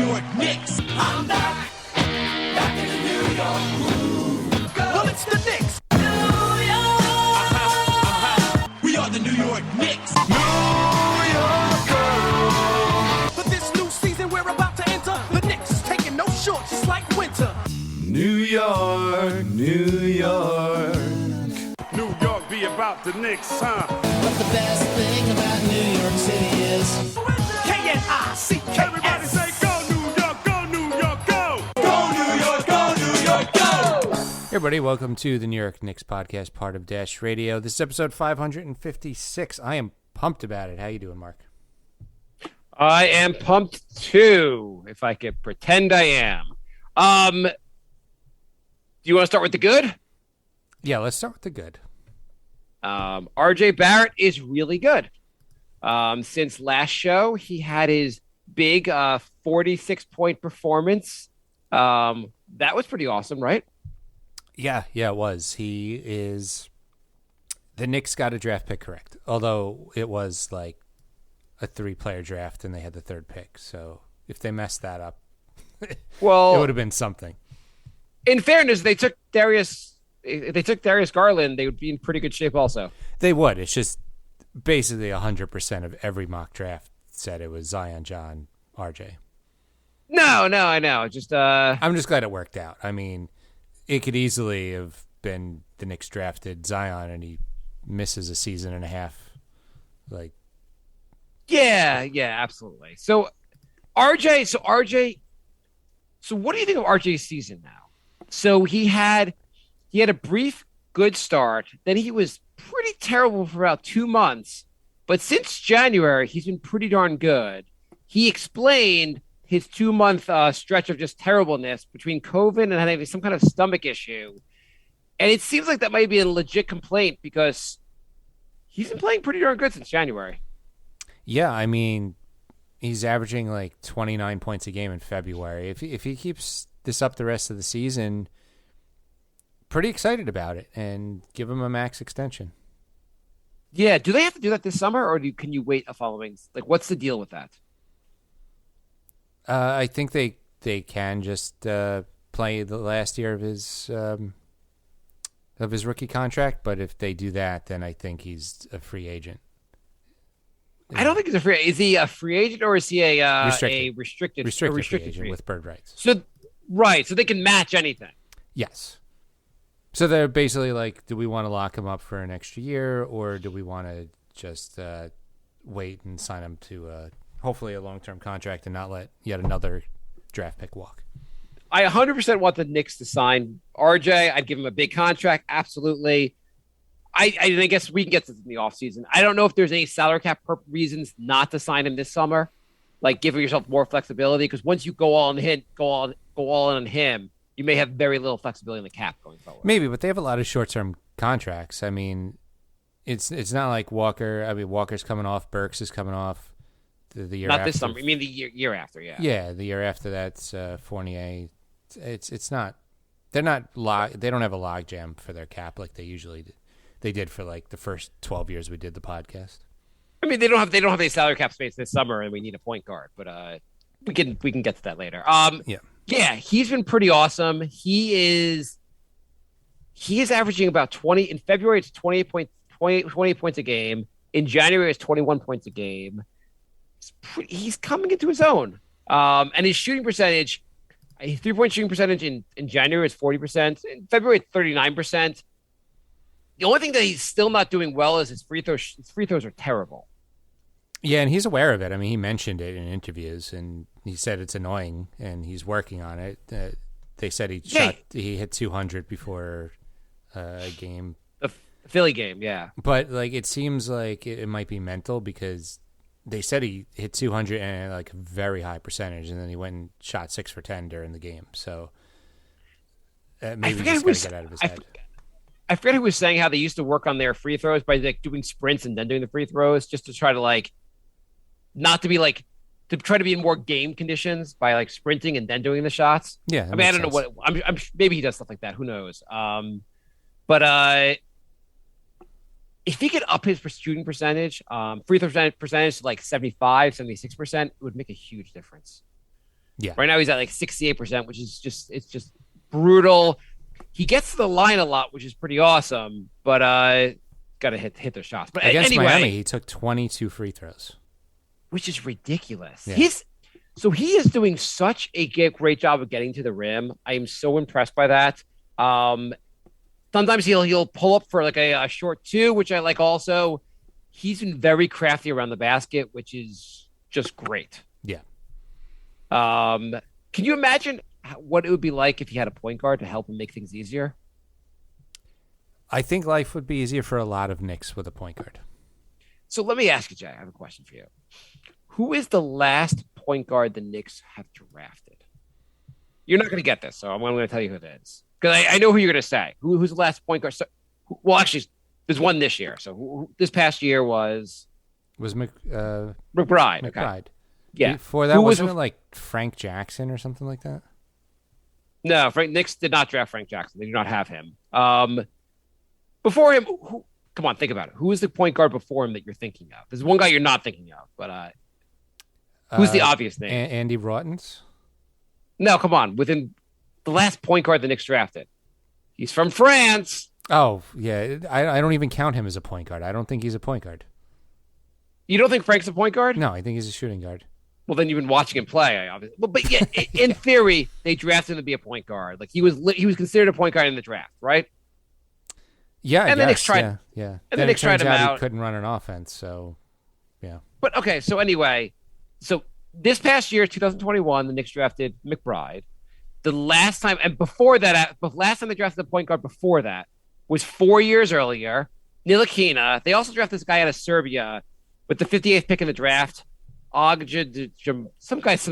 York Knicks. I'm back in the New York groove. Well, it's the Knicks. New York. We are the New York Knicks. New York. For this new season we're about to enter, the Knicks is taking no shorts just like winter. New York, New York. New York be about the Knicks, huh? But the best thing about New York City is K-N-I-C-K-S. Everybody say go New York, go New York, go! Go New York, go New York, go! Hey everybody, welcome to the New York Knicks podcast, part of Dash Radio. This is episode 556. I am pumped about it. How you doing, Mark? I am pumped too, if I could pretend I am. Do you want to start with the good? Yeah, let's start with the good. RJ Barrett is really good. Since last show, he had his big 46-point performance. That was pretty awesome, right? Yeah, it was. The Knicks got a draft pick correct, although it was like a 3-player draft and they had the third pick. So if they messed that up, Well, it would have been something. In fairness, they took Darius Garland, they would be in pretty good shape also. They would. It's just basically 100% of every mock draft said it was Zion, John, RJ. No, I know. Just I'm just glad it worked out. I mean, it could easily have been the Knicks drafted Zion and he misses a season and a half. Like, yeah, absolutely. So what do you think of RJ's season now? So he had a brief good start, then he was pretty terrible for about 2 months, but since January he's been pretty darn good. He explained his 2-month stretch of just terribleness between COVID and having some kind of stomach issue, and it seems like that might be a legit complaint because he's been playing pretty darn good since January. yeah, I mean, he's averaging like 29 points a game in February. If he keeps this up the rest of the season, pretty excited about it and give him a max extension. Yeah, do they have to do that this summer, or can you wait a following? Like, what's the deal with that? I think they can just play the last year of his rookie contract, but if they do that, then I think he's a free agent. I don't think he's a free. Is he a free agent or is he a restricted free agent with bird rights? So they can match anything. Yes. So they're basically like, do we want to lock him up for an extra year, or do we want to just wait and sign him to hopefully a long-term contract and not let yet another draft pick walk? I 100% want the Knicks to sign RJ. I'd give him a big contract. Absolutely. I guess we can get this in the offseason. I don't know if there's any salary cap reasons not to sign him this summer, like giving yourself more flexibility, because once you go all in on him, you may have very little flexibility in the cap going forward. Maybe, but they have a lot of short-term contracts. I mean, it's not like Walker. I mean, Walker's coming off. Burks is coming off the year not after. This summer. You mean the year after, yeah. Yeah, the year after that's Fournier. It's not. They don't have a logjam for their cap like they usually do. They did for like the first 12 years we did the podcast. I mean, they don't have any salary cap space this summer, and we need a point guard. But we can get to that later. Yeah, he's been pretty awesome. He is averaging about 20 in February. It's 28 points a game. In January, it's 21 points a game. He's coming into his own. And his shooting percentage, his 3-point shooting percentage in January is 40%. In February, it's 39%. The only thing that he's still not doing well is his free throws. His free throws are terrible. Yeah, and he's aware of it. I mean, he mentioned it in interviews, and he said it's annoying, and he's working on it. They said he hit 200 before a game. The Philly game, yeah. But like, it seems like it might be mental, because they said he hit 200 and like a very high percentage, and then he went and shot 6 for 10 during the game. So maybe he's got to get out of his head. I forget who was saying how they used to work on their free throws by like doing sprints and then doing the free throws, just to try to like not to be like to try to be in more game conditions by like sprinting and then doing the shots. Yeah, I mean, I don't know what I'm maybe he does stuff like that. Who knows? But if he could up his shooting percentage, free throw percentage to like 75, 76%, it would make a huge difference. Yeah. Right now he's at like 68%, which is just brutal. He gets to the line a lot, which is pretty awesome, but got to hit their shots. But against anyway, Miami, he took 22 free throws, which is ridiculous. Yeah. He is doing such a great job of getting to the rim. I am so impressed by that. Sometimes he'll pull up for like a short two, which I like also. He's been very crafty around the basket, which is just great. Yeah. Can you imagine what it would be like if he had a point guard to help him make things easier? I think life would be easier for a lot of Knicks with a point guard. So let me ask you, Jay, I have a question for you. Who is the last point guard the Knicks have drafted? You're not going to get this, so I'm going to tell you who it is. Because I know who you're going to say. Who's the last point guard? Well, actually, there's one this year. So this past year was McBride. McBride. Okay. Yeah. Before that, wasn't it like Frank Jackson or something like that? No, Knicks did not draft Frank Jackson. They do not have him. Before him, come on, think about it. Who is the point guard before him that you're thinking of? There's one guy you're not thinking of, but who's the obvious name? Andy Rottens? No, come on. Within the last point guard the Knicks drafted. He's from France. Oh, yeah. I don't even count him as a point guard. I don't think he's a point guard. You don't think Frank's a point guard? No, I think he's a shooting guard. Well, then you've been watching him play, obviously. But yeah, in theory, they drafted him to be a point guard. Like he was considered a point guard in the draft, right? Yeah, and the Knicks tried. Yeah. And the Knicks tried him out. He couldn't run an offense, so yeah. But okay, so anyway, this past year, 2021, the Knicks drafted McBride. The last time, and before that, the last time they drafted a point guard before that was 4 years earlier. Ntilikina. They also drafted this guy out of Serbia with the 58th pick in the draft. Some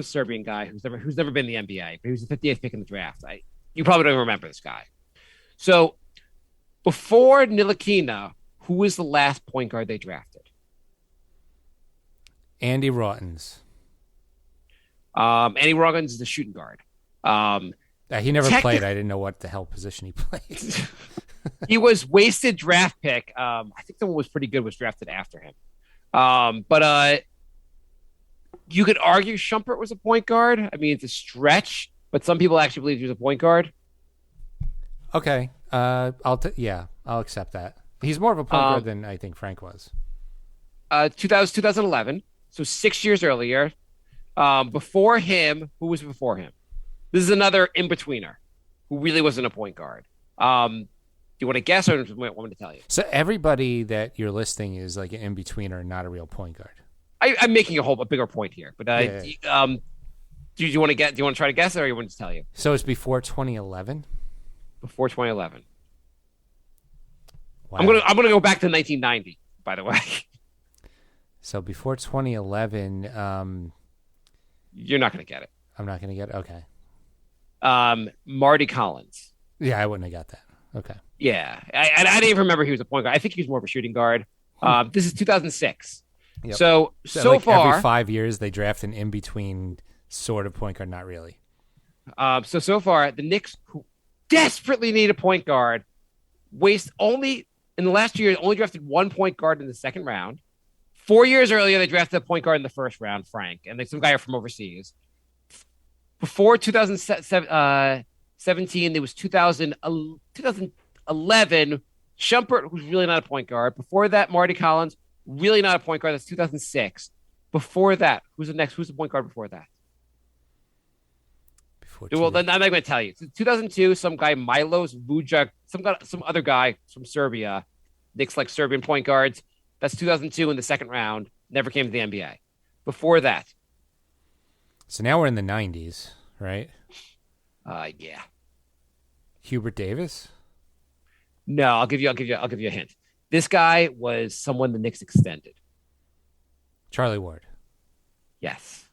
Serbian guy who's never been in the NBA, but he was the 58th pick in the draft. You probably don't remember this guy. So before Ntilikina, who was the last point guard they drafted? Andy Rottens. Andy Rottens is the shooting guard. He never played. I didn't know what the hell position he played. He was wasted draft pick. I think the one was pretty good was drafted after him. But you could argue Shumpert was a point guard. I mean, it's a stretch, but some people actually believe he was a point guard. Okay. I'll accept that. He's more of a point guard than I think Frank was. 2011, so 6 years earlier. Before him, who was before him? This is another in-betweener who really wasn't a point guard. Do you want to guess or do you want me to tell you? So everybody that you're listing is like an in-betweener, not a real point guard. I'm making a bigger point here, but do you want to get? Do you want to try to guess, or you want me to tell you? So it's before 2011. Before 2011. Wow. I'm gonna go back to 1990. By the way. So before 2011, you're not gonna get it. I'm not gonna get it. Okay. Marty Collins. Yeah, I wouldn't have got that. Okay. Yeah, I didn't even remember he was a point guard. I think he was more of a shooting guard. This is 2006. Yep. So like far, every 5 years they draft an in-between sort of point guard, not really. So far, the Knicks, who desperately need a point guard, in the last year only drafted one point guard in the second round. 4 years earlier, they drafted a point guard in the first round, Frank, and some guy from overseas. Before 2017, there was 2011. Shumpert, who's really not a point guard. Before that, Marty Collins, really not a point guard. That's 2006. Before that, who's the next? Who's the point guard before that? Well, then I'm not going to tell you. 2002, some guy Milos Vujic, some other guy from Serbia. Knicks like Serbian point guards. That's 2002 in the second round. Never came to the NBA. Before that. So now we're in the 90s, right? Yeah. Hubert Davis? No, I'll give you a hint. This guy was someone the Knicks extended. Charlie Ward. Yes.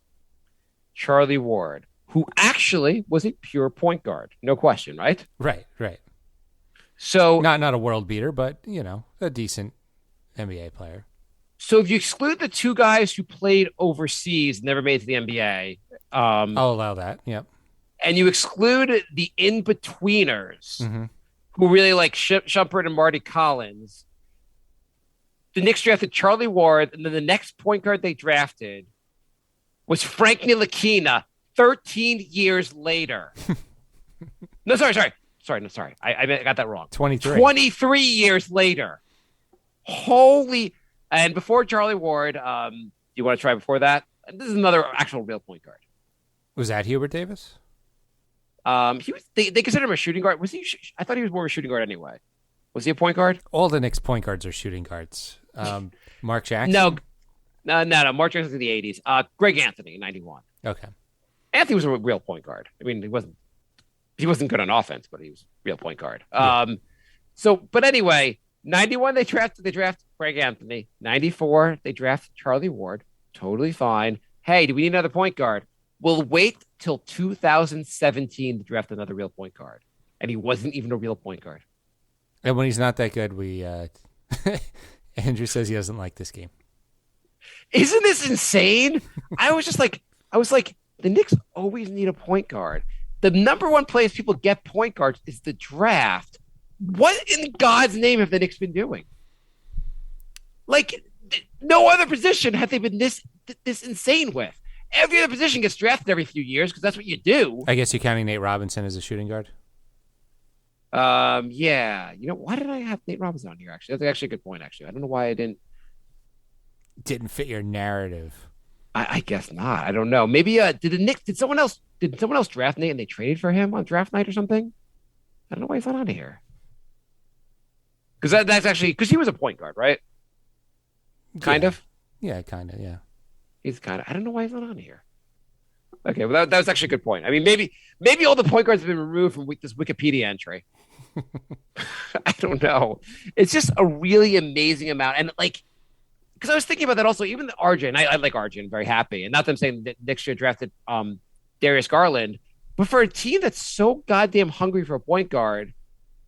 Charlie Ward, who actually was a pure point guard. No question, right? Right. So not a world beater, but, a decent NBA player. So if you exclude the two guys who played overseas, never made it to the NBA. I'll allow that, yep. And you exclude the in-betweeners who really like Shumpert and Marty Collins. The Knicks drafted Charlie Ward, and then the next point guard they drafted was Frank Ntilikina, 13 years later. No, sorry. I got that wrong. 23. 23 years later. Holy. And before Charlie Ward, you want to try before that? This is another actual real point guard. Was that Hubert Davis? He was. They consider him a shooting guard. Was he? I thought he was more of a shooting guard anyway. Was he a point guard? All the Knicks point guards are shooting guards. Mark Jackson? No. Mark Jackson's in the 80s. Greg Anthony in 91. Okay. Anthony was a real point guard. I mean, he wasn't good on offense, but he was a real point guard. Yeah. But anyway, 91 they draft Greg Anthony. 94 they draft Charlie Ward. Totally fine. Hey, do we need another point guard? We'll wait till 2017 to draft another real point guard. And he wasn't even a real point guard. And when he's not that good, we Andrew says he doesn't like this game. Isn't this insane? I was like, the Knicks always need a point guard. The number one place people get point guards is the draft. What in God's name have the Knicks been doing? Like, no other position have they been this insane with. Every other position gets drafted every few years because that's what you do. I guess you're counting Nate Robinson as a shooting guard? Yeah. You know, why did I have Nate Robinson on here, actually? That's actually a good point, actually. I don't know why I didn't fit your narrative. I guess not. I don't know. Maybe did someone else draft Nate and they traded for him on draft night or something? I don't know why he's not on here. Because that's actually because he was a point guard, right? Kind of. Yeah, kind of. Yeah. He's kind of. I don't know why he's not on here. Okay, well that was actually a good point. I mean, maybe all the point guards have been removed from this Wikipedia entry. I don't know. It's just a really amazing amount, and like. Because I was thinking about that also, even the RJ, and I like RJ, I'm very happy. And not that I'm saying that next year drafted Darius Garland, but for a team that's so goddamn hungry for a point guard,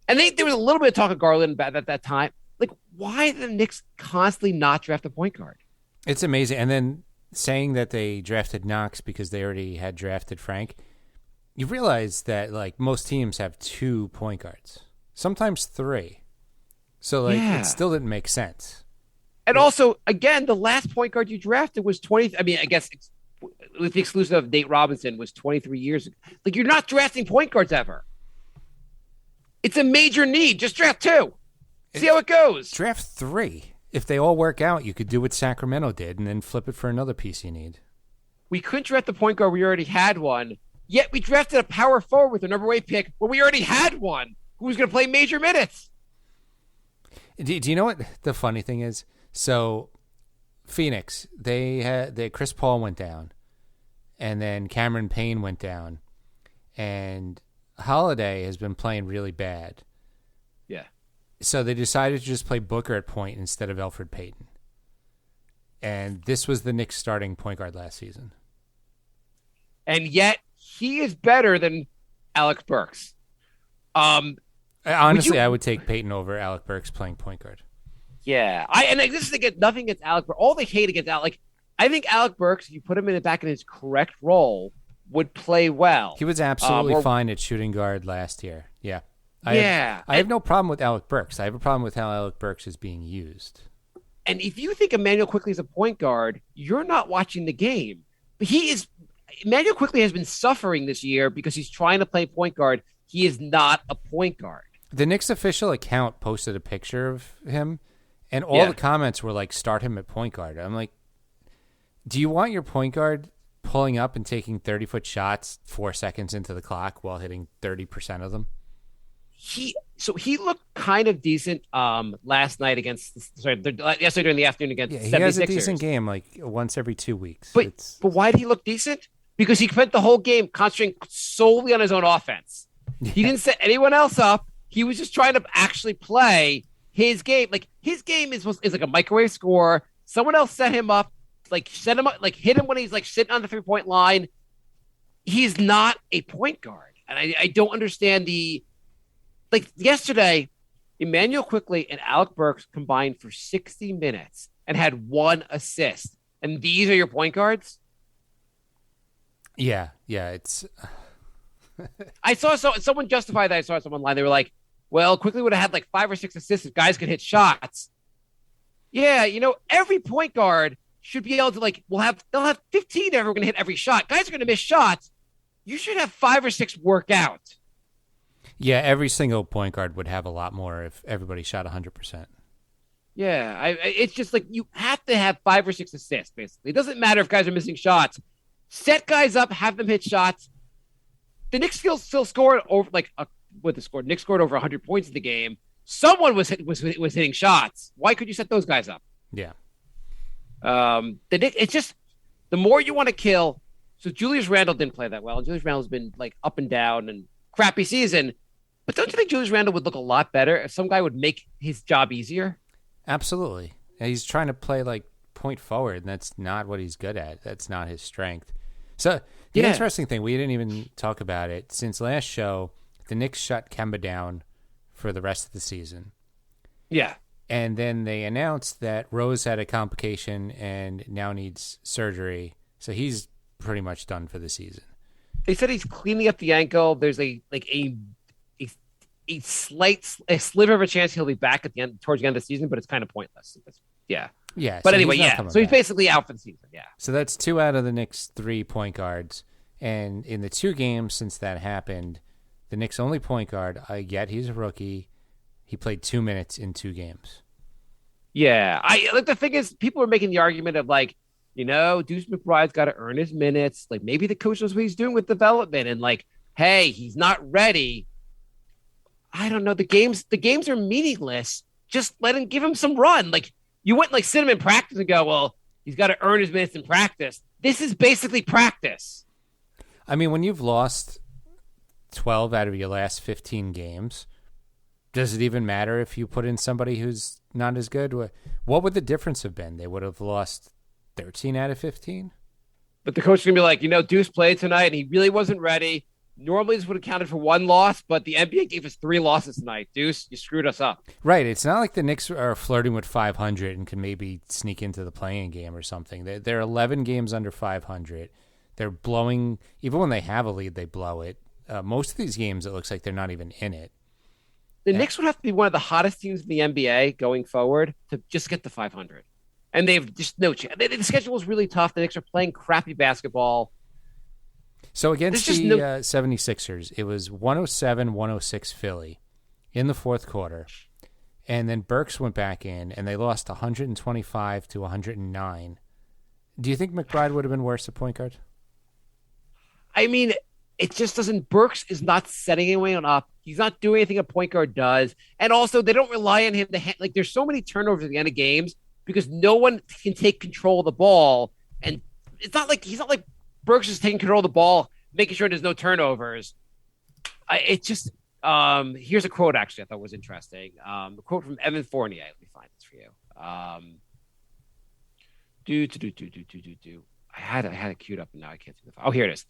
and there was a little bit of talk of Garland at that time, like, why did the Knicks constantly not draft a point guard? It's amazing. And then saying that they drafted Knox because they already had drafted Frank, you realize that, like, most teams have 2 point guards, sometimes 3. So, like, It still didn't make sense. And also, again, the last point guard you drafted was 20. I mean, I guess with the exclusive of Nate Robinson was 23 years ago. Like, you're not drafting point guards ever. It's a major need. Just draft 2. See how it goes. Draft 3. If they all work out, you could do what Sacramento did and then flip it for another piece you need. We couldn't draft the point guard. We already had one. Yet we drafted a power forward with a number 8 pick when we already had one who was going to play major minutes. Do you know what the funny thing is? So, Phoenix, they had Chris Paul went down, and then Cameron Payne went down, and Holiday has been playing really bad. Yeah. So they decided to just play Booker at point instead of Elfrid Payton, and this was the Knicks' starting point guard last season. And yet he is better than Alec Burks. Honestly, I would take Payton over Alec Burks playing point guard. Yeah, this is nothing against Alec Burks. All they hate against Alec, like, I think Alec Burks, if you put him back in his correct role, would play well. He was absolutely fine at shooting guard last year. Yeah, I have no problem with Alec Burks. I have a problem with how Alec Burks is being used. And if you think Emmanuel Quickley is a point guard, you're not watching the game. But Emmanuel Quickley has been suffering this year because he's trying to play point guard. He is not a point guard. The Knicks official account posted a picture of him. And all the comments were like, start him at point guard. I'm like, do you want your point guard pulling up and taking 30-foot shots 4 seconds into the clock while hitting 30% of them? He looked kind of decent last night yesterday during the afternoon against 76ers. He has a decent game like once every 2 weeks. But why did he look decent? Because he spent the whole game concentrating solely on his own offense. Yeah. He didn't set anyone else up. He was just trying to actually play his game. Like, his game is like a microwave score. Someone else set him up, hit him when he's like sitting on the 3-point line. He's not a point guard. And I don't understand yesterday, Emmanuel Quickley and Alec Burks combined for 60 minutes and had 1 assist. And these are your point guards? Yeah, it's I saw someone justify that. I saw someone online. They were like, well, Quickley would have had like 5 or 6 assists if guys could hit shots. Yeah, every point guard should be able to they'll have 15 that are going to hit every shot. Guys are going to miss shots. you should have 5 or 6 work out. Yeah, every single point guard would have a lot more if everybody shot 100%. Yeah, it's just like you have to have 5 or 6 assists, basically. It doesn't matter if guys are missing shots. Set guys up, have them hit shots. The Knicks still scored over what they scored. Knicks scored over 100 points in the game. Someone was hitting shots. Why could you set those guys up? Yeah. It's just the more you want to kill. So Julius Randle didn't play that well. Julius Randle's been like up and down and crappy season. But don't you think Julius Randle would look a lot better if some guy would make his job easier? Absolutely. He's trying to play like point forward, and that's not what he's good at. That's not his strength. So the interesting thing, we didn't even talk about it. Since last show, the Knicks shut Kemba down for the rest of the season. Yeah. And then they announced that Rose had a complication and now needs surgery. So he's pretty much done for the season. They said he's cleaning up the ankle. There's a sliver of a chance he'll be back towards the end of the season, but it's kind of pointless. Yeah. Yeah. But so anyway, So he's basically out for the season. Yeah. So that's 2 out of the Knicks' 3 point guards. And in the 2 games since that happened, the Knicks' only point guard, yet he's a rookie, he played 2 minutes in 2 games. Yeah. The thing is, people are making the argument of like, Deuce McBride's got to earn his minutes. Like maybe the coach knows what he's doing with development and like, hey, he's not ready. I don't know. The games are meaningless. Just give him some run. Like you wouldn't like sit him in practice and go, well, he's got to earn his minutes in practice. This is basically practice. I mean, when you've lost 12 out of your last 15 games, does it even matter if you put in somebody who's not as good? What would the difference have been? They would have lost 13 out of 15? But the coach is going to be like, Deuce played tonight and he really wasn't ready. Normally this would have counted for 1 loss, but the NBA gave us 3 losses tonight. Deuce, you screwed us up. Right. It's not like the Knicks are flirting with 500 and can maybe sneak into the play-in game or something. They're 11 games under 500. They're blowing, even when they have a lead, they blow it. Most of these games, it looks like they're not even in it. The Knicks would have to be one of the hottest teams in the NBA going forward to just get to 500. And they've just no chance. The schedule is really tough. The Knicks are playing crappy basketball. So against the 76ers, it was 107-106 Philly in the fourth quarter. And then Burks went back in, and they lost 125-109. Do you think McBride would have been worse at point guard? I mean, it just doesn't. Burks is not setting anyone up. He's not doing anything a point guard does. And also, they don't rely on him to there's so many turnovers at the end of games because no one can take control of the ball. And it's not like he's not like Burks is taking control of the ball, making sure there's no turnovers. Here's a quote actually I thought was interesting. A quote from Evan Fournier. Let me find this for you. I had it queued up and now I can't see the file. Oh, here it is.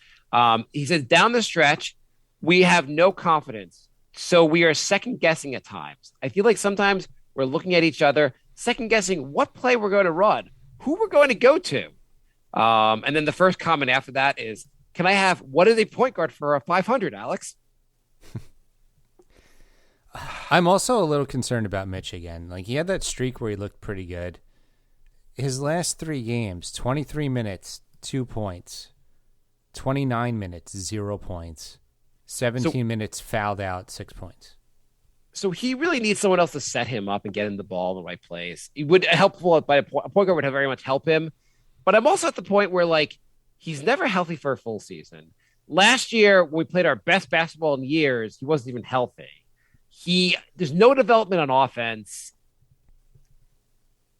He says, down the stretch, we have no confidence. So we are second guessing at times. I feel like sometimes we're looking at each other, second guessing what play we're going to run, who we're going to go to. And then the first comment after that is, can I have, what is a point guard for a 500, Alex? I'm also a little concerned about Mitch again. Like he had that streak where he looked pretty good. His last 3 games, 23 minutes, 2 points, 29 minutes, 0 points, 17 minutes fouled out, 6 points. So he really needs someone else to set him up and get him the ball in the right place. It would helpful by a point guard would have very much help him. But I'm also at the point where like he's never healthy for a full season. Last year, when we played our best basketball in years, he wasn't even healthy. There's no development on offense.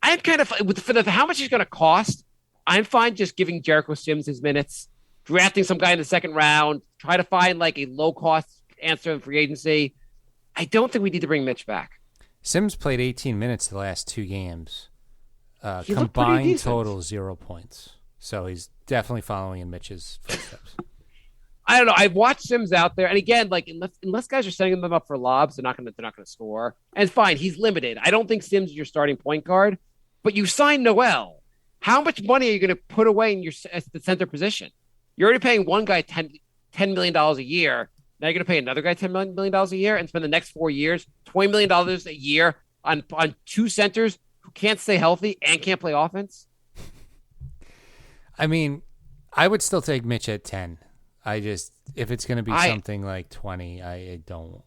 I'm kind of for how much he's going to cost. I'm fine just giving Jericho Sims his minutes, drafting some guy in the second round, try to find like a low cost answer in free agency. I don't think we need to bring Mitch back. Sims played 18 minutes the last 2 games. Combined total 0 points. So he's definitely following in Mitch's footsteps. I don't know. I've watched Sims out there, and again, like unless guys are setting them up for lobs, they're not going to score. And fine, he's limited. I don't think Sims is your starting point guard, but you signed Noel. How much money are you going to put away in the center position? You're already paying one guy $10 million a year. Now you're going to pay another guy $10 million a year and spend the next 4 years $20 million a year on 2 centers who can't stay healthy and can't play offense. I mean, I would still take Mitch at 10. if it's going to be something like 20, I don't.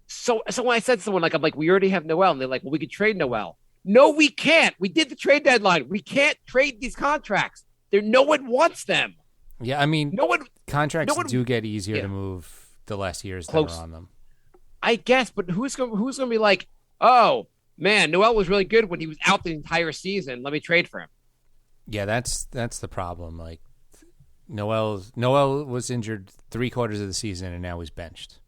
So when I said to someone, I'm like, we already have Noel. And they're like, well, we could trade Noel. No, we can't. We did the trade deadline. We can't trade these contracts. No one wants them. Yeah, I mean, contracts do get easier to move the less years that are on them. I guess, but who's going to be like, oh, man, Noel was really good when he was out the entire season. Let me trade for him. Yeah, that's the problem. Like, Noel was injured 3/4 of the season, and now he's benched.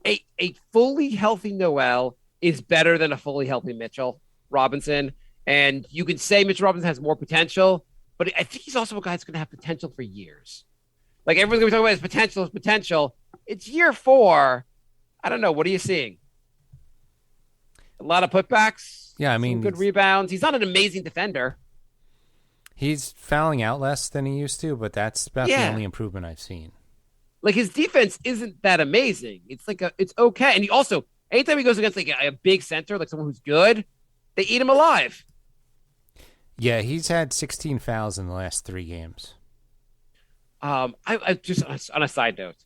A fully healthy Noel is better than a fully healthy Mitchell Robinson. And you could say Mitchell Robinson has more potential, but I think he's also a guy that's going to have potential for years. Like, everyone's going to be talking about his potential. It's year 4. I don't know. What are you seeing? A lot of putbacks. Yeah, I mean, some good rebounds. He's not an amazing defender. He's fouling out less than he used to, but that's about the only improvement I've seen. Like, his defense isn't that amazing. It's it's okay. And he also, anytime he goes against like a big center, like someone who's good, they eat him alive. Yeah, he's had 16 fouls in the last 3 games. I just on a side note,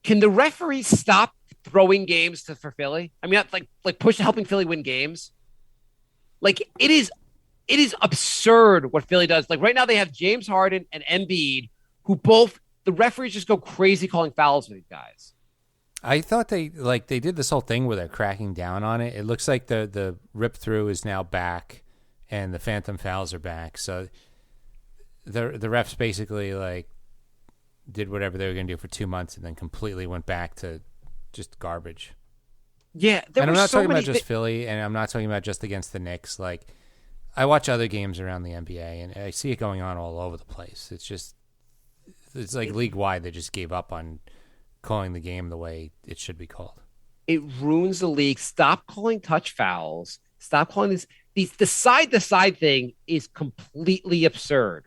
can the referees stop throwing games for Philly? I mean, not like helping Philly win games. Like, it is absurd what Philly does. Like, right now they have James Harden and Embiid, who both the referees just go crazy calling fouls for these guys. I thought they did this whole thing where they're cracking down on it. It looks like the rip through is now back, and the phantom fouls are back. So the refs basically like did whatever they were going to do for 2 months, and then completely went back to just garbage. Yeah, and I'm not talking about just Philly, and I'm not talking about just against the Knicks. Like, I watch other games around the NBA, and I see it going on all over the place. It's like league-wide, they just gave up on calling the game the way it should be called. It ruins the league. Stop calling touch fouls. Stop calling the side-to-side thing is completely absurd.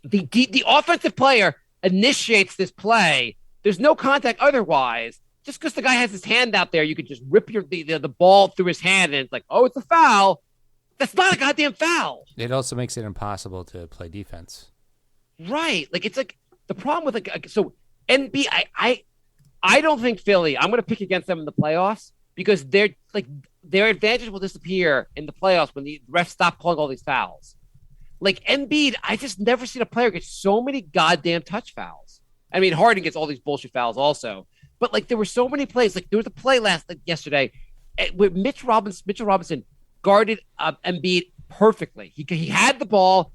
The offensive player initiates this play. There's no contact otherwise. Just because the guy has his hand out there, you could just rip the ball through his hand, and it's like, oh, it's a foul. That's not a goddamn foul. It also makes it impossible to play defense. Right. Like, it's like the problem with so NB. I don't think Philly. I'm going to pick against them in the playoffs because their advantage will disappear in the playoffs when the refs stop calling all these fouls. Like, Embiid, I just never seen a player get so many goddamn touch fouls. I mean, Harden gets all these bullshit fouls also, but like there were so many plays. Like, there was a play yesterday where Mitchell Robinson guarded Embiid perfectly. He had the ball.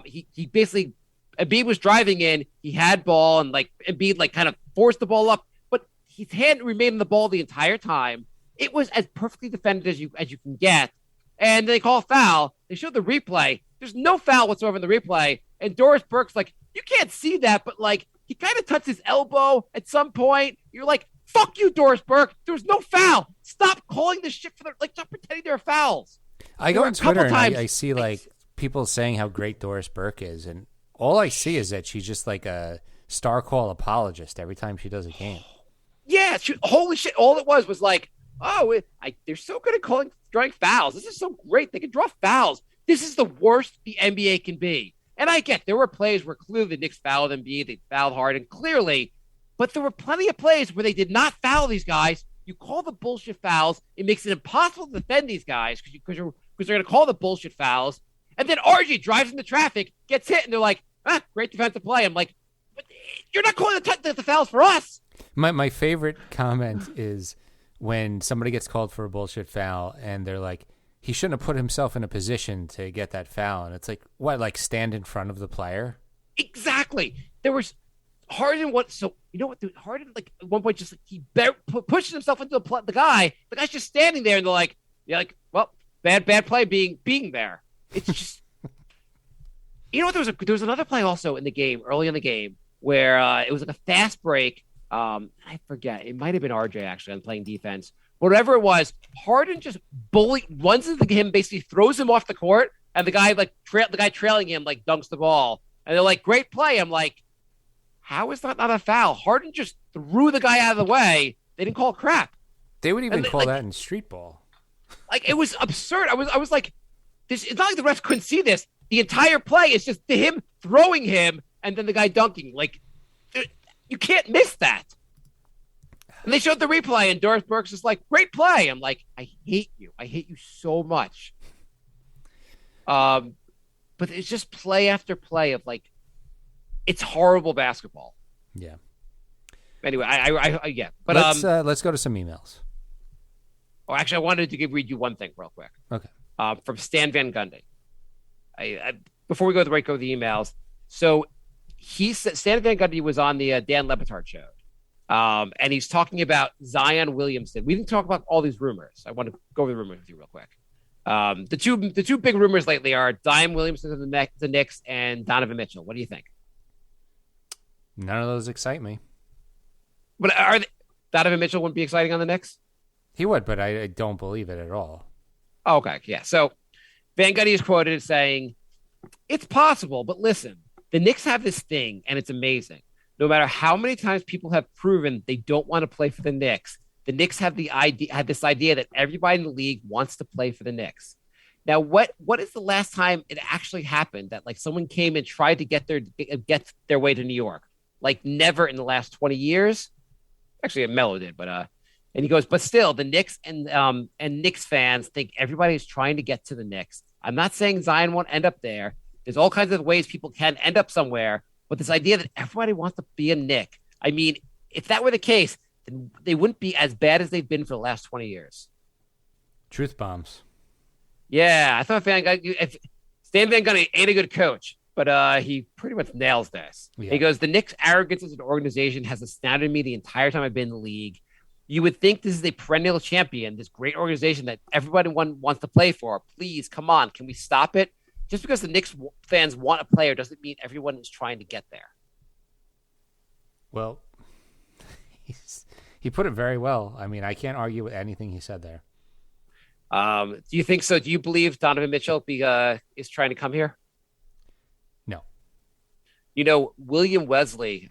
He basically, Embiid was driving in. He had ball, and like Embiid like kind of forced the ball up, but his hand remained on the ball the entire time. It was as perfectly defended as you can get. And they call a foul. They showed the replay. There's no foul whatsoever in the replay. And Doris Burke's like, you can't see that, but like he kind of touched his elbow at some point. You're like, fuck you, Doris Burke. There was no foul. Stop calling this shit stop pretending there are fouls. I go on Twitter and I see like people saying how great Doris Burke is, and all I see is that she's just like a star call apologist every time she does a game. Yeah, holy shit. All it was like, oh, they're so good at drawing fouls. This is so great. They can draw fouls. This is the worst the NBA can be. And I get there were plays where clearly the Knicks fouled Embiid, they fouled Harden, clearly. But there were plenty of plays where they did not foul these guys. You call the bullshit fouls. It makes it impossible to defend these guys because they're going to call the bullshit fouls. And then RJ drives into traffic, gets hit, and they're like, great defensive play. I'm like, but you're not calling the fouls for us. My favorite comment is when somebody gets called for a bullshit foul and they're like, he shouldn't have put himself in a position to get that foul. And it's like, what, like stand in front of the player? Exactly. There was Harden. Harden, like at one point, just like he pushes himself into the guy. The guy's just standing there, and they're like, well, bad play being there. It's just, there was another play also in the game, early in the game, where it was like a fast break. I forget. It might have been RJ actually on playing defense. Whatever it was, Harden just runs into him, basically throws him off the court, and the guy trailing him like dunks the ball. And they're like, great play. I'm like, how is that not a foul? Harden just threw the guy out of the way. They didn't call crap. They would even call that in street ball. Like, it was absurd. I was like, this. It's not like the refs couldn't see this. The entire play is just him throwing him and then the guy dunking. Like, You can't miss that. And they showed the replay, and Doris Burks is like, great play. I'm like, I hate you. I hate you so much. But it's just play after play of like, it's horrible basketball. Yeah. Anyway, I yeah. But let's go to some emails. Oh, actually, I wanted to read you one thing real quick. Okay. From Stan Van Gundy. Before we go to the break, go to the emails. So he said Stan Van Gundy was on the Dan Le Batard show. And he's talking about Zion Williamson. We didn't talk about all these rumors. I want to go over the rumors with you real quick. The two big rumors lately are Zion Williamson of the Knicks and Donovan Mitchell. What do you think? None of those excite me. But Donovan Mitchell wouldn't be exciting on the Knicks? He would, but I don't believe it at all. Oh, okay, yeah. So Van Gundy is quoted as saying, "It's possible, but listen, the Knicks have this thing, and it's amazing. No matter how many times people have proven they don't want to play for the Knicks have this idea that everybody in the league wants to play for the Knicks. Now, what is the last time it actually happened that like someone came and tried to get their way to New York? Like never in the last 20 years. Actually, Melo did, but and he goes, but still, the Knicks and Knicks fans think everybody's trying to get to the Knicks. I'm not saying Zion won't end up there. There's all kinds of ways people can end up somewhere, but this idea that everybody wants to be a Knick. I mean, if that were the case, then they wouldn't be as bad as they've been for the last 20 years. Truth bombs. Yeah, I thought Stan Van Gundy ain't a good coach, but he pretty much nails this. Yeah. He goes, the Knicks' arrogance as an organization has astounded me the entire time I've been in the league. You would think this is a perennial champion, this great organization that everybody wants to play for. Please, come on, can we stop it? Just because the Knicks fans want a player doesn't mean everyone is trying to get there. Well, he put it very well. I mean, I can't argue with anything he said there. Do you think so? Do you believe Donovan Mitchell is trying to come here? No. You know, William Wesley,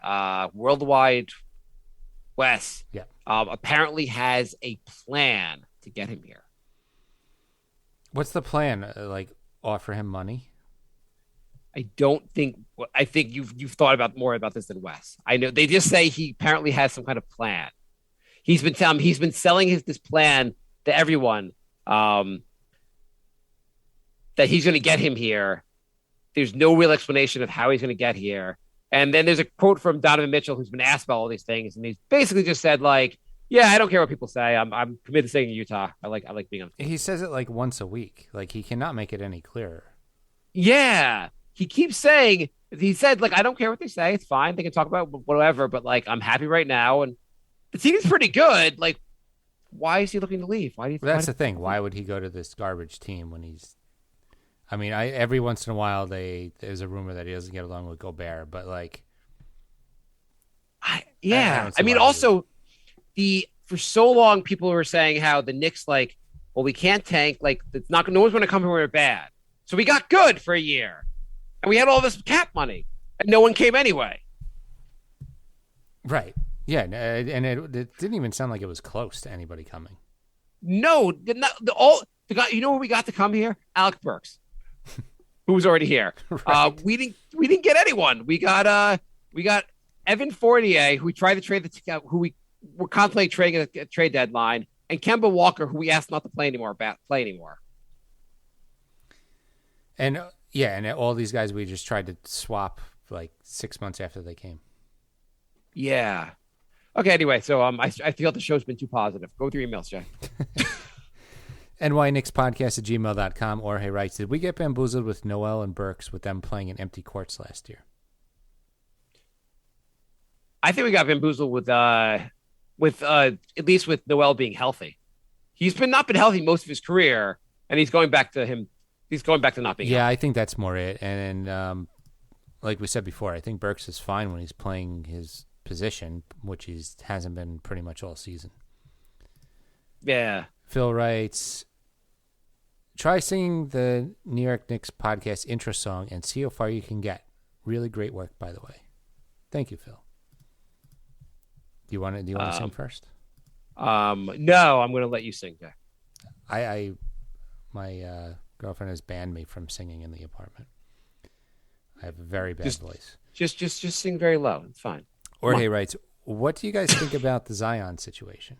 Worldwide Wes, yeah. Apparently has a plan to get him here. What's the plan? Like offer him money? I think you've thought more about this than Wes. I know they just say he apparently has some kind of plan. He's been selling this plan to everyone that he's going to get him here. There's no real explanation of how he's going to get here. And then there's a quote from Donovan Mitchell, who's been asked about all these things, and he's basically just said, like, "Yeah, I don't care what people say. I'm committed to staying in Utah. I like being on." He says it like once a week. Like he cannot make it any clearer. Yeah, he keeps saying. He said, like, "I don't care what they say. It's fine. They can talk about whatever. But like, I'm happy right now, and the team is pretty good. Like, why is he looking to leave? Why do you? That's the thing. Why would he go to this garbage team when he's? I mean, every once in a while there's a rumor that he doesn't get along with Gobert, but like, I mean, also for so long people were saying how the Knicks like, well, we can't tank, like no one's going to come here when we're bad, so we got good for a year, and we had all this cap money, and no one came anyway. Right? Yeah, and it didn't even sound like it was close to anybody coming. No, the guy, you know where we got to come here? Alec Burks. Who was already here? Right. We didn't get anyone. We got Evan Fournier, who we tried to trade who we were contemplating trading at the trade deadline, and Kemba Walker, who we asked not to play anymore. And and all these guys we just tried to swap like 6 months after they came. Yeah. Okay. Anyway, so I feel the show's been too positive. Go with your emails, Jay. nyknickspodcast@gmail.com. or Hey writes, did we get bamboozled with Noel and Burks with them playing in empty courts last year? I think we got bamboozled with at least with Noel being healthy. He's not been healthy most of his career, and he's going back to not being healthy. I think that's more it. And like we said before, I think Burks is fine when he's playing his position, which he hasn't been pretty much all season. Yeah. Phil writes, try singing the New York Knicks podcast intro song and see how far you can get. Really great work, by the way. Thank you, Phil. Do you want to sing first? No, I'm going to let you sing. My girlfriend has banned me from singing in the apartment. I have a very bad voice. Just sing very low. It's fine. Jorge writes, what do you guys think about the Zion situation?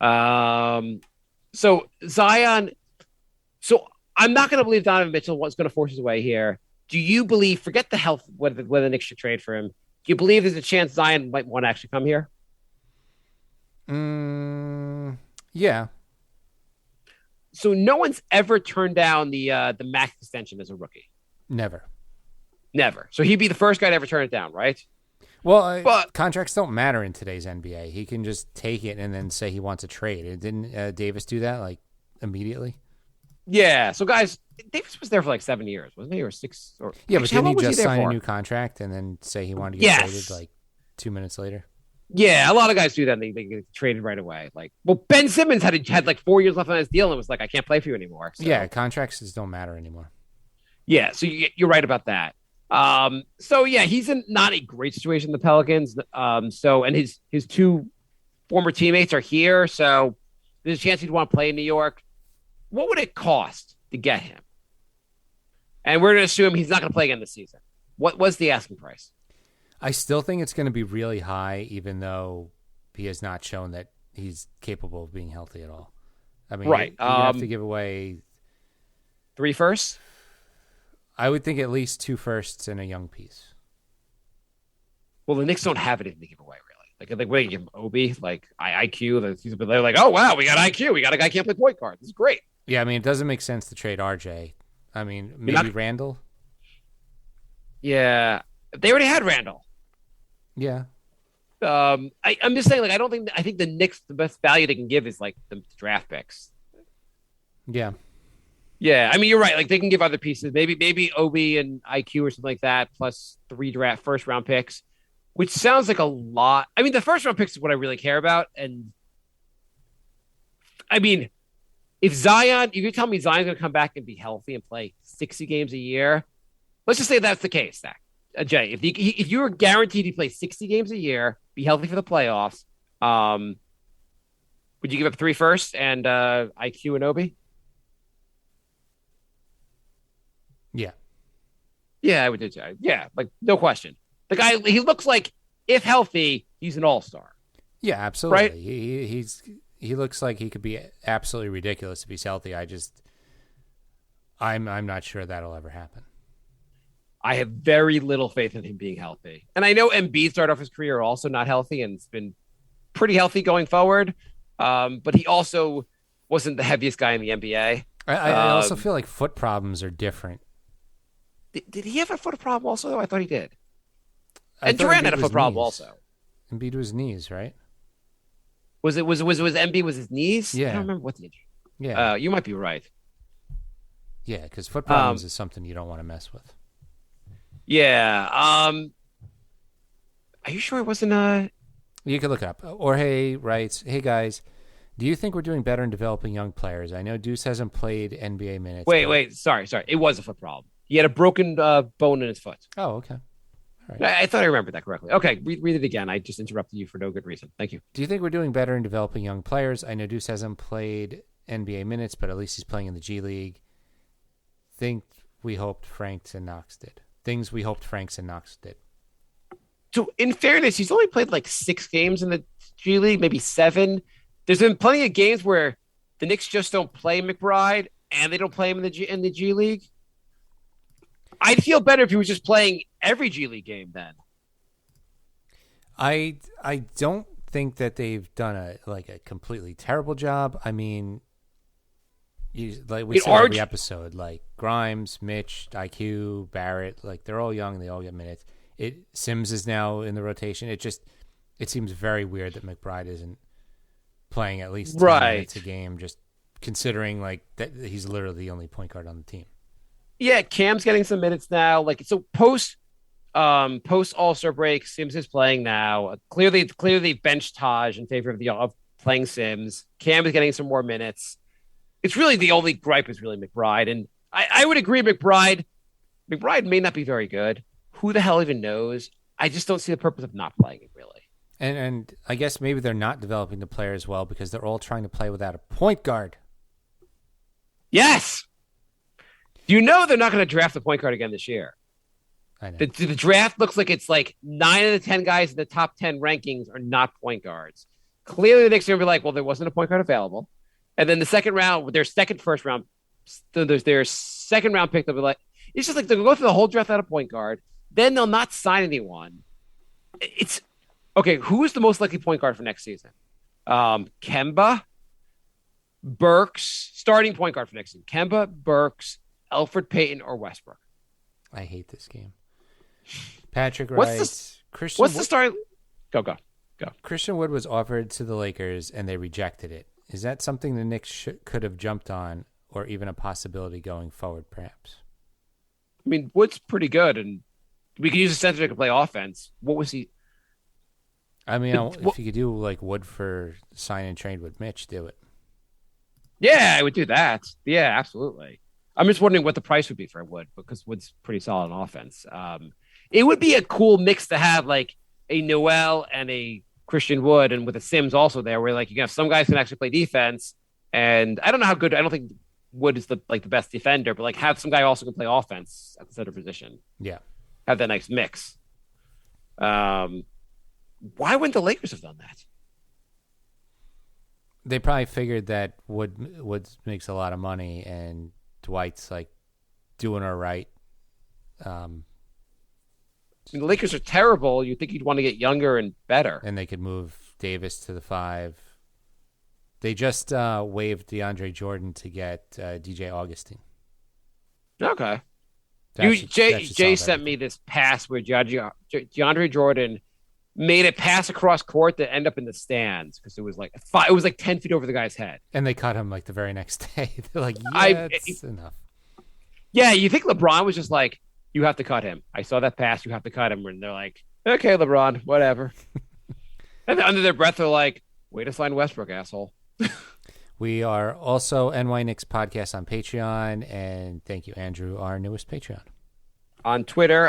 So Zion. So I'm not going to believe Donovan Mitchell was going to force his way here. Do you believe? Forget the health. Whether the Knicks should trade for him. Do you believe there's a chance Zion might want to actually come here? Yeah. So no one's ever turned down the max extension as a rookie. Never. So he'd be the first guy to ever turn it down, right? Well, but contracts don't matter in today's NBA. He can just take it and then say he wants a trade. Didn't Davis do that like immediately? Yeah. So guys, Davis was there for like 7 years, wasn't he, or 6? Or yeah, but didn't he just sign a new contract and then say he wanted to get traded like 2 minutes later? Yeah, a lot of guys do that. And they get traded right away. Like, well, Ben Simmons had like 4 years left on his deal and was like, I can't play for you anymore. So. Yeah, contracts just don't matter anymore. Yeah, so you're right about that. So yeah, he's in not a great situation. The Pelicans. So and his two former teammates are here. So there's a chance he'd want to play in New York. What would it cost to get him? And we're going to assume he's not going to play again this season. What was the asking price? I still think it's going to be really high, even though he has not shown that he's capable of being healthy at all. I mean, right. You have to give away 3 firsts. I would think at least 2 firsts and a young piece. Well, the Knicks don't have anything to give away, really. Like wait, give him Obi, like IQ. They're like, oh wow, we got IQ. We got a guy who can't play point guard. This is great. Yeah, I mean, it doesn't make sense to trade RJ. I mean, maybe Randall. Yeah, they already had Randall. Yeah. I'm just saying, like, I think the Knicks, the best value they can give is like the draft picks. Yeah. Yeah, I mean, you're right. Like, they can give other pieces, maybe Obi and IQ or something like that, plus 3 first round picks, which sounds like a lot. I mean, the first round picks is what I really care about. And I mean, if you tell me Zion's going to come back and be healthy and play 60 games a year, let's just say that's the case, Zach. Jay, if you were guaranteed he plays 60 games a year, be healthy for the playoffs, would you give up 3 firsts and IQ and Obi? Yeah. Yeah, I would do. Yeah, like no question. The guy, he looks like, if healthy, he's an all-star. Yeah, absolutely. Right? He looks like he could be absolutely ridiculous if he's healthy. I'm not sure that'll ever happen. I have very little faith in him being healthy. And I know Embiid started off his career also not healthy and it's been pretty healthy going forward. But he also wasn't the heaviest guy in the NBA. I also feel like foot problems are different. Did he have a foot problem also, though? I thought he did. And Durant had a foot problem also. Embiid was knees, right? Was Embiid was his knees? Yeah. I don't remember what the injury. Yeah. You might be right. Yeah, because foot problems is something you don't want to mess with. Yeah. Are you sure it wasn't You can look it up. Jorge writes, hey guys, do you think we're doing better in developing young players? I know Deuce hasn't played NBA minutes. Wait. Sorry. It was a foot problem. He had a broken bone in his foot. Oh, okay. All right. I thought I remembered that correctly. Okay, read it again. I just interrupted you for no good reason. Thank you. Do you think we're doing better in developing young players? I know Deuce hasn't played NBA minutes, but at least he's playing in the G League. Things we hoped Franks and Knox did. So, in fairness, he's only played like 6 games in the G League, maybe 7. There's been plenty of games where the Knicks just don't play McBride and they don't play him in the G League. I'd feel better if he was just playing every G League game then. I don't think that they've done a completely terrible job. I mean, like we said every episode, like Grimes, Mitch, IQ, Barrett, like they're all young, they all get minutes. Sims is now in the rotation. It seems very weird that McBride isn't playing at least 10 minutes a game, just considering like that he's literally the only point guard on the team. Yeah, Cam's getting some minutes now. Like so, post All-Star break, Sims is playing now. Clearly benched Taj in favor of playing Sims. Cam is getting some more minutes. It's really the only gripe is really McBride, and I would agree. McBride may not be very good. Who the hell even knows? I just don't see the purpose of not playing it really. And I guess maybe they're not developing the players well because they're all trying to play without a point guard. Yes. You know they're not going to draft the point guard again this year. I know. The draft looks like it's like 9 of the 10 guys in the top 10 rankings are not point guards. Clearly, the Knicks are going to be like, well, there wasn't a point guard available. And then the second round, their first round, there's their second round pick. They'll be like, it's just like they'll go through the whole draft out of point guard. Then they'll not sign anyone. It's okay. Who is the most likely point guard for next season? Kemba, Burks, starting point guard for next season. Kemba, Burks, Elfrid Payton, or Westbrook. I hate this game. Patrick writes, What's the starting? Go. Christian Wood was offered to the Lakers and they rejected it. Is that something the Knicks could have jumped on, or even a possibility going forward, perhaps? I mean, Wood's pretty good, and we can use a center to play offense. What was he? I mean, if you could do like Wood for sign and trade with Mitch, do it. Yeah, I would do that. Yeah, absolutely. I'm just wondering what the price would be for Wood, because Wood's pretty solid on offense. It would be a cool mix to have like a Noel and a Christian Wood, and with a Sims also there, where like you can have some guys who can actually play defense. And I don't know how good. I don't think Wood is the best defender, but like have some guy also can play offense at the center position. Yeah, have that nice mix. Why wouldn't the Lakers have done that? They probably figured that Wood makes a lot of money, and Dwight's like doing all right. I mean, the Lakers are terrible. You'd think you'd want to get younger and better. And they could move Davis to the 5. They just waived DeAndre Jordan to get DJ Augustine. Okay. Jay sent me this pass where DeAndre Jordan made a pass across court that ended up in the stands because it was like 10 feet over the guy's head. And they cut him like the very next day. They're like, it's enough. Yeah, you think LeBron was just like, you have to cut him. I saw that pass. You have to cut him. And they're like, okay, LeBron, whatever. And under their breath, they're like, way to sign Westbrook, asshole. We are also NY Knicks podcast on Patreon. And thank you, Andrew, our newest Patreon. On Twitter,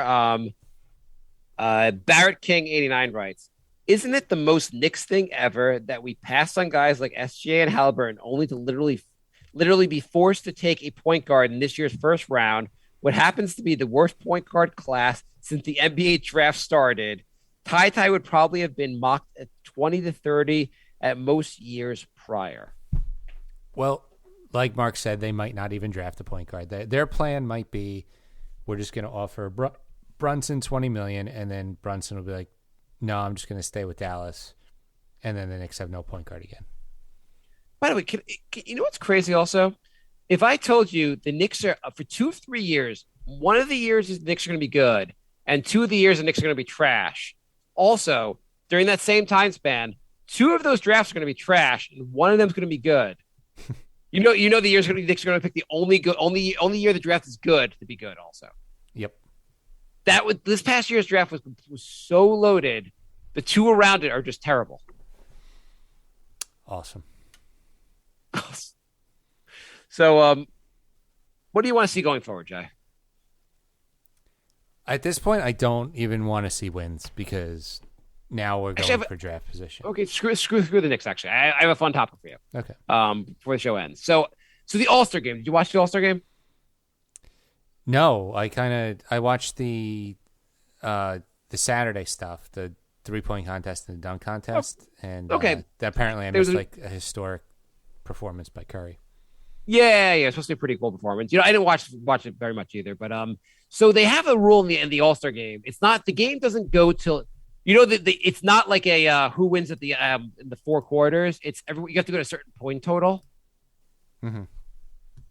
Barrett King 89 writes, isn't it the most Knicks thing ever that we pass on guys like SGA and Halliburton only to literally be forced to take a point guard in this year's first round, what happens to be the worst point guard class since the NBA draft started? Ty would probably have been mocked at 20 to 30 at most years prior. Well, like Mark said, they might not even draft a point guard. Their plan might be, we're just going to offer Brunson $20 million, and then Brunson will be like, no, I'm just going to stay with Dallas. And then the Knicks have no point guard again. By the way, you know what's crazy also? If I told you the Knicks are, for 2 of 3 years, one of the years the Knicks are going to be good, and 2 of the years the Knicks are going to be trash. Also, during that same time span, 2 of those drafts are going to be trash, and one of them is going to be good. You know, the years the Knicks are going to pick the only year the draft is good to be good. Also, yep. This past year's draft was so loaded. The 2 around it are just terrible. Awesome. So, what do you want to see going forward, Jay? At this point, I don't even want to see wins because now we're going for draft position. Okay, screw the Knicks. Actually, I have a fun topic for you. Okay. Before the show ends, so the All-Star game. Did you watch the All-Star game? No, I watched the Saturday stuff, the 3-point contest and the dunk contest, and apparently I missed like a historic performance by Curry. Yeah, it's supposed to be a pretty cool performance. You know, I didn't watch it very much either, but so they have a rule in the All-Star game. It's not, the game doesn't go till, you know, it's not like a who wins at the in the 4 quarters. It's you have to go to a certain point total. Mm-hmm.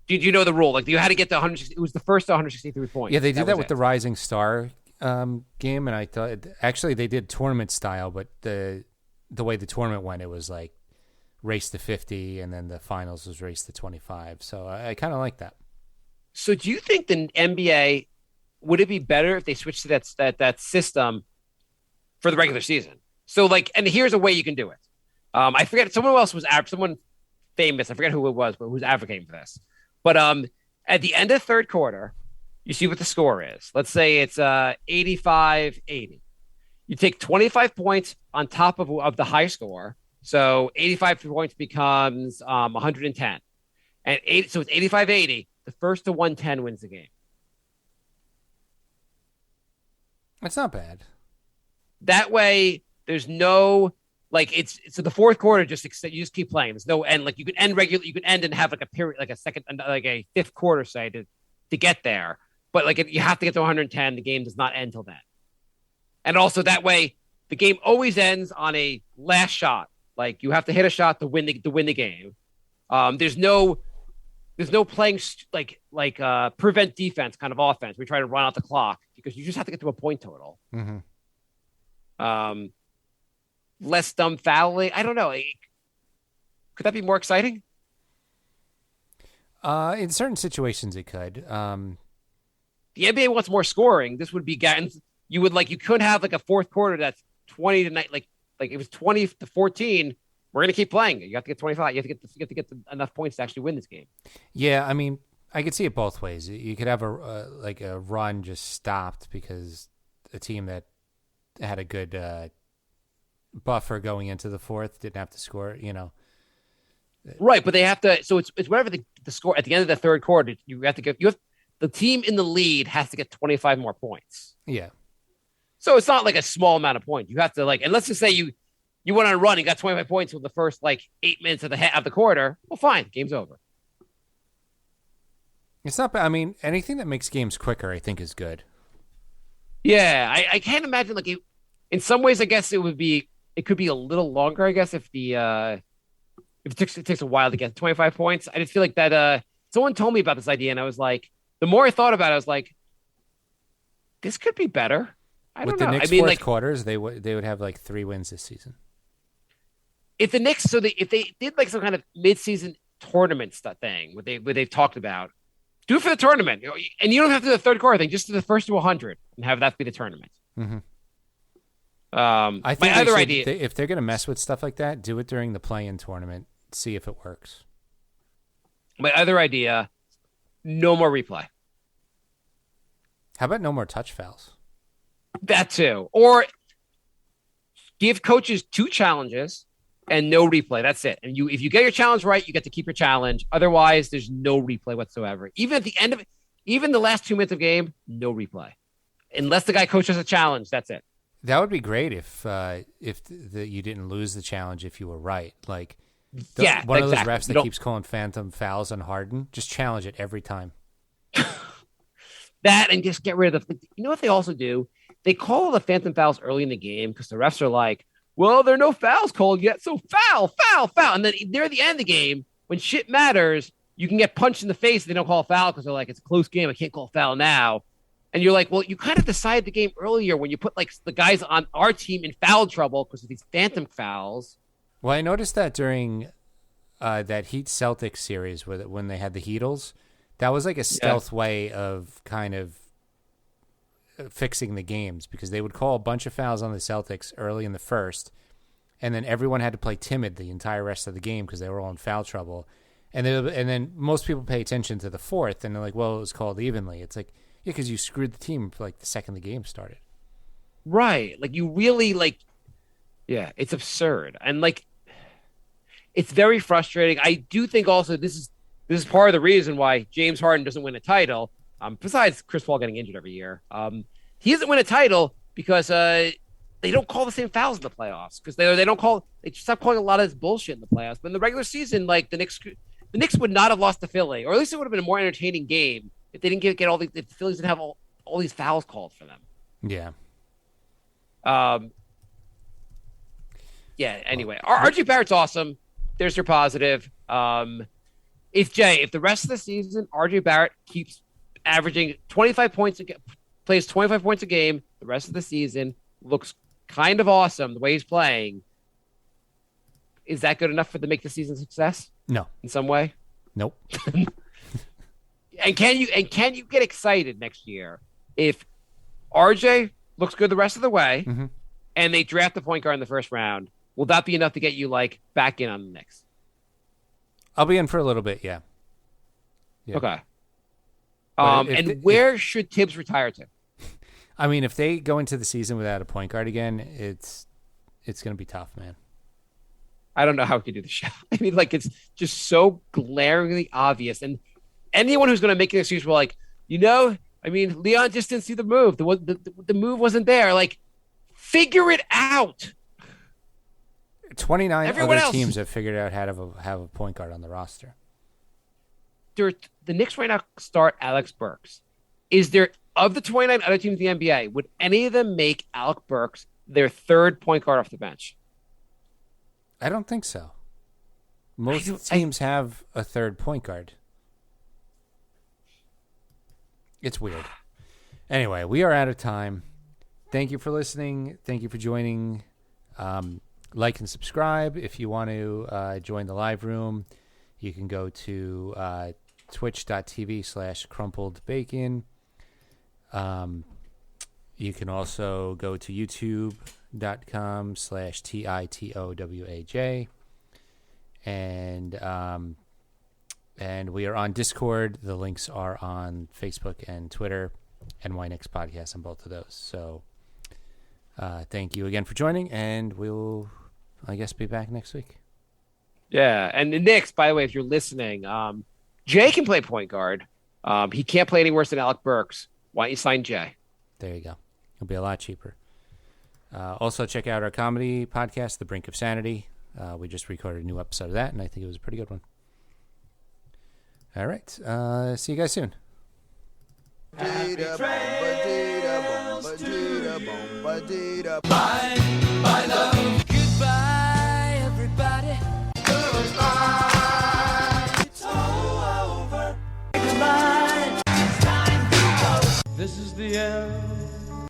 Did you know the rule? Like you had to get to 160. It was the first to 163 points. Yeah, they did that with the Rising Star game, and I thought actually they did tournament style, but the way the tournament went, it was like race to 50, and then the finals was race to 25. So I kind of like that. So do you think the NBA, would it be better if they switched to that system for the regular season? So like, and here's a way you can do it. I forget, someone famous, I forget who it was, but who's advocating for this. But at the end of third quarter, you see what the score is. Let's say it's 85-80. You take 25 points on top of the high score. So 85 points becomes 110. So it's 85-80. The first to 110 wins the game. It's not bad. That way, there's no like it's so the fourth quarter you just keep playing. There's no end. Like you can end regular, you can end and have like a period, like a second, like a fifth quarter, say to get there. But like you have to get to 110. The game does not end till then. And also that way, the game always ends on a last shot. Like you have to hit a shot to win the game. There's no playing prevent defense kind of offense. We try to run out the clock because you just have to get to a point total. Mm-hmm. Less dumb fouling. I don't know. Could that be more exciting? In certain situations, it could. The NBA wants more scoring. This would be you could have like a fourth quarter that's 20 to 9, like it was 20 to 14. We're gonna keep playing. You have to get 25. You have to get enough points to actually win this game. Yeah, I mean, I could see it both ways. You could have a run just stopped because a team that had a good buffer going into the fourth didn't have to score. Right, but they have to. So it's whatever the score at the end of the third quarter. You have the team in the lead has to get 25 more points. Yeah. So it's not like a small amount of points. You have to and let's just say you went on a run and got 25 points with the first 8 minutes of the quarter. Well, fine, game's over. It's not bad. I mean, anything that makes games quicker, I think, is good. Yeah, I can't imagine in some ways. I guess it could be a little longer. I guess if it takes a while to get 25 points. I just feel like that. Someone told me about this idea, and I was like, the more I thought about it, I was like, this could be better. I don't know. With the Knicks fourth quarters, they would have 3 wins this season. If the Knicks, if they did some kind of mid-season tournament stuff thing, what they've talked about, do it for the tournament, and you don't have to do the third quarter thing. Just do the first to 100 and have that be the tournament. Mm-hmm. I think my other idea, if they're going to mess with stuff like that, do it during the play-in tournament. See if it works. My other idea, no more replay. How about no more touch fouls? That too. Or give coaches 2 challenges and no replay. That's it. And if you get your challenge right, you get to keep your challenge. Otherwise, there's no replay whatsoever. Even at the end of it, even the last 2 minutes of game, no replay. Unless the guy coaches a challenge, that's it. That would be great if you didn't lose the challenge if you were right. One of those refs that keeps calling phantom fouls on Harden, just challenge it every time. That and just get rid of you know what they also do? They call the phantom fouls early in the game because the refs are like, well, there are no fouls called yet, so foul. And then near the end of the game, when shit matters, you can get punched in the face if they don't call a foul because they're like, it's a close game, I can't call a foul now. And you're like, well, you kind of decided the game earlier when you put the guys on our team in foul trouble because of these phantom fouls. Well, I noticed that during that Heat Celtics series when they had the Heatles, that was like a stealth way of kind of fixing the games because they would call a bunch of fouls on the Celtics early in the first, and then everyone had to play timid the entire rest of the game because they were all in foul trouble. And then most people pay attention to the fourth, and they're like, well, it was called evenly. It's like, yeah, because you screwed the team for the second the game started. Right. You really yeah, it's absurd. And it's very frustrating. I do think also this is part of the reason why James Harden doesn't win a title. Besides Chris Paul getting injured every year, he doesn't win a title because they don't call the same fouls in the playoffs because they stop calling a lot of this bullshit in the playoffs. But in the regular season, the Knicks would not have lost to Philly, or at least it would have been a more entertaining game if they didn't get if the Phillies didn't have all these fouls called for them. Yeah. Yeah. Anyway, RJ Barrett's awesome. There's your positive. If the rest of the season RJ Barrett keeps averaging 25 points, plays 25 points a game, the rest of the season looks kind of awesome the way he's playing. Is that good enough for to make the season a success? No. In some way? Nope. And can you get excited next year if RJ looks good the rest of the way and they draft the point guard in the first round? Will that be enough to get you back in on the Knicks? I'll be in for a little bit, yeah. Okay. Where should Tibbs retire to? I mean, if they go into the season without a point guard again, it's going to be tough, man. I don't know how we could do the show. I mean, it's just so glaringly obvious. And anyone who's going to make an excuse for I mean, Leon just didn't see the move. The move wasn't there. Like, figure it out. 29 Everyone other else- teams have figured out how to have a point guard on the roster. The Knicks right now start Alex Burks. Is there, of the 29 other teams in the NBA, would any of them make Alec Burks their third point guard off the bench? I don't think so. Most teams have a third point guard. It's weird. Anyway, we are out of time. Thank you for listening. Thank you for joining. Like and subscribe. If you want to join the live room, you can go to twitch.tv/crumpledbacon. You can also go to youtube.com/TITOWAJ. And we are on Discord. The links are on Facebook and Twitter, and Knicks Podcast on both of those. So thank you again for joining, and we'll, I guess, be back next week. Yeah, and the Knicks, by the way, if you're listening, Jay can play point guard. He can't play any worse than Alec Burks. Why don't you sign Jay? There you go. It'll be a lot cheaper. Also, check out our comedy podcast, The Brink of Sanity. We just recorded a new episode of that, and I think it was a pretty good one. All right. See you guys soon. My love. Goodbye, everybody. Goodbye. It's all over. Goodbye. It's time to go. This is the end.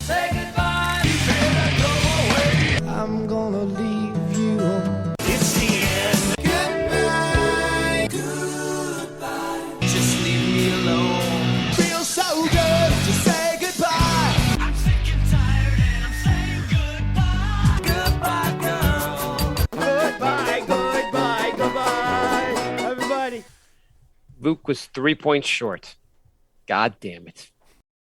Say goodbye. You better go away. I'm gonna leave you. It's the end. Goodbye. Goodbye. Just leave me alone. Feels so good to say goodbye. I'm sick and tired and I'm saying goodbye. Goodbye, girl. Goodbye, goodbye, goodbye. Everybody. Luke was 3 points short. God damn it.